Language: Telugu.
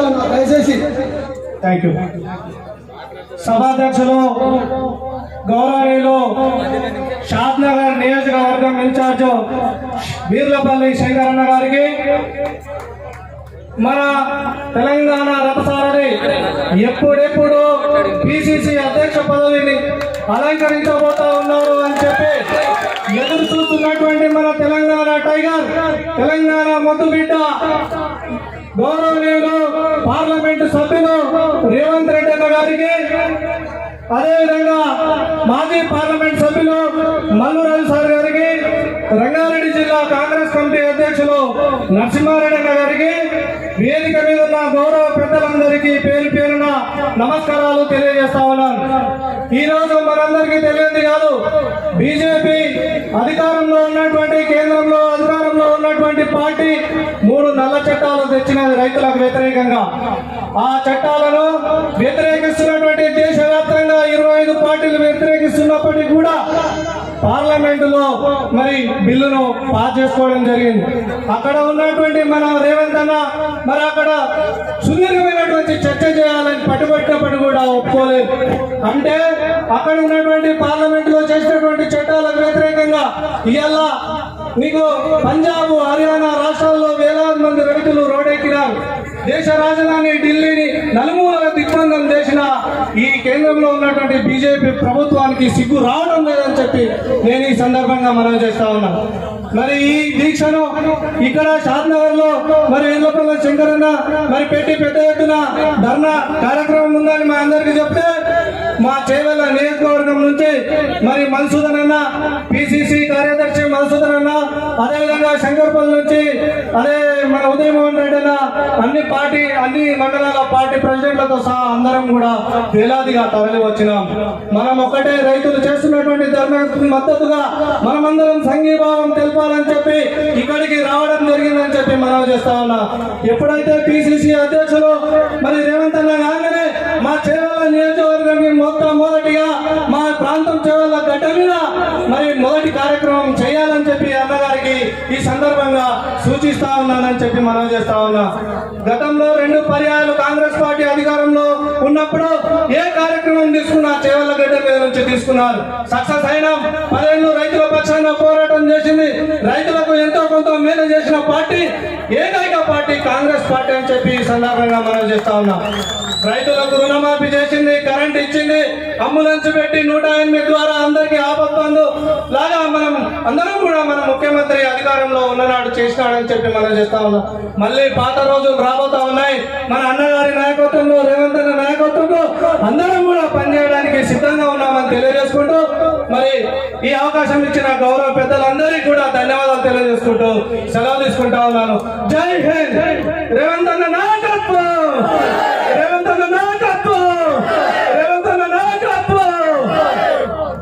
ఉన్నా దయచేసి. Thank you. సభాధ్యక్షులు గౌరవనీయులు షాద్నగర్ నియోజకవర్గం ఇన్ఛార్జ్ వీర్లపల్లి శంకరన్న గారికి, మన తెలంగాణ రథసారథి ఎప్పుడెప్పుడు పిసిసి అధ్యక్ష పదవిని అలంకరించబోతా ఉన్నారు అని చెప్పి ఎదురు చూస్తున్నటువంటి మన తెలంగాణ టైగర్, తెలంగాణ ముద్దుబిడ్డ గౌరవనీయులు పార్లమెంటు సభ్యులు రేవంత్ రెడ్డి అన్న గారికి, అదేవిధంగా మాజీ పార్లమెంట్ సభ్యులు మల్లు రవి సార్ గారికి, రంగారెడ్డి జిల్లా కాంగ్రెస్ కమిటీ అధ్యక్షులు నరసింహారెడ్డి అన్న గారికి, వేదిక మీద ఉన్న గౌరవ పెద్దలందరికీ పేరు పేరున నమస్కారాలు తెలియజేస్తా ఉన్నాను. ఈ రోజు మనందరికీ తెలియదు కాదు, బీజేపీ అధికారంలో ఉన్నటువంటి, కేంద్రంలో అధికారంలో ఉన్నటువంటి పార్టీ 3 నల్ల చట్టాలు తెచ్చినది రైతులకు వ్యతిరేకంగా. ఆ చట్టాలను వ్యతిరేకిస్తున్నటువంటి దేశవ్యాప్తంగా 25 పార్టీలు వ్యతిరేకిస్తున్నప్పటికీ కూడా పార్లమెంటులో మరి బిల్లును పాస్ చేసుకోవడం జరిగింది. అక్కడ ఉన్నటువంటి మన రేవంత్ అన్న మరి అక్కడ సుదీర్ఘమైనటువంటి చర్చ చేయాలని పట్టుబట్టినప్పటి కూడా ఒప్పుకోలేదు. అంటే అక్కడ ఉన్నటువంటి పార్లమెంటులో చేసినటువంటి చట్టాలకు వ్యతిరేకంగా ఇవాళ నీకు పంజాబ్, హర్యానా రాష్ట్రాల్లో వేలాది మంది రైతులు రోడ్డెక్కినారు. దేశ రాజధాని ఢిల్లీని నలుమూలల దిగ్బంధం చేసిన ఈ కేంద్రంలో ఉన్నటువంటి బీజేపీ ప్రభుత్వానికి సిగ్గు రావడం లేదని చెప్పి నేను ఈ సందర్భంగా మనం చేస్తా ఉన్నాను. మరి ఈ దీక్షను ఇక్కడ షాద్నగర్ లో మరి వీర్లపల్లి శంకరన్న మరి పెద్ద ఎత్తున ధర్నా కార్యక్రమం ఉందని మా అందరికి చెప్తే, మా చేవెళ్ళ నియోజకవర్గం నుంచి మరి మధుసూదన్ అన్న, పిసిసి కార్యదర్శి మధుసూదన్ అన్న, అదేవిధంగా శంకర్పల్లి నుంచి అదే మన ఉదయమోహన్ రెడ్డి అన్న, అన్ని మండలాల పార్టీ ప్రెసిడెంట్లతో సహా అందరం కూడా వేలాదిగా తరలి వచ్చినాం. మనం ఒకటే రైతులు చేస్తున్నటువంటి ధర్నాకు మద్దతుగా మనమందరం సంఘీభావం తెలపాలని చెప్పి ఇక్కడికి రావడం జరిగిందని చెప్పి మనం చేస్తా ఉన్నా. ఎప్పుడైతే పిసిసి అధ్యక్షులు మరి రేవంత్ అన్న కాగానే మా చేవెళ్ళ నియోజకవర్గాన్ని మొదటిగా మా ప్రాంతం చేవెళ్ళ గడ్డ మీద మరి మొదటి కార్యక్రమం చేయాలని చెప్పి అన్నగారికి ఈ సందర్భంగా సూచిస్తా ఉన్నానని చెప్పి మనం చేస్తా ఉన్నా. గతంలో 2 పర్యాయాలు కాంగ్రెస్ పార్టీ అధికారంలో ఉన్నప్పుడు ఏ కార్యక్రమం తీసుకున్నా చేవెళ్ళ గడ్డ మీద నుంచి తీసుకున్నారు. సక్సెస్ అయినా 10 ఏళ్ళు రైతుల పక్షాన పోరాటం చేసింది, రైతులకు ఎంతో కొంత మేలు చేసిన పార్టీ ఏకైక పార్టీ కాంగ్రెస్ పార్టీ అని చెప్పి ఈ సందర్భంగా మనం చేస్తా ఉన్నాం. రైతులకు రుణమాఫీ చేసింది, కరెంట్ ఇచ్చింది, అంబులెన్స్ పెట్టి 108 ద్వారా అందరికీ ఆపత్తందు లాగా మనం అందరం కూడా మన ముఖ్యమంత్రి అధికారంలో ఉన్ననాడు చేసినాడని చెప్పి మనం చేస్తా ఉన్నాం. మళ్ళీ పాత రోజులు రాబోతా ఉన్నాయి. మన అన్నగారి నాయకత్వంలో, రేవంత్ అన్న నాయకత్వంలో అందరం కూడా పనిచేయడానికి సిద్ధంగా ఉన్నామని తెలియజేసుకుంటూ మరి ఈ అవకాశం ఇచ్చిన గౌరవ పెద్దలందరికీ కూడా ధన్యవాదాలు తెలియజేసుకుంటూ సెలవు తీసుకుంటా ఉన్నాను. జై హింద్. రేవంత్ అన్న నాయకత్వం.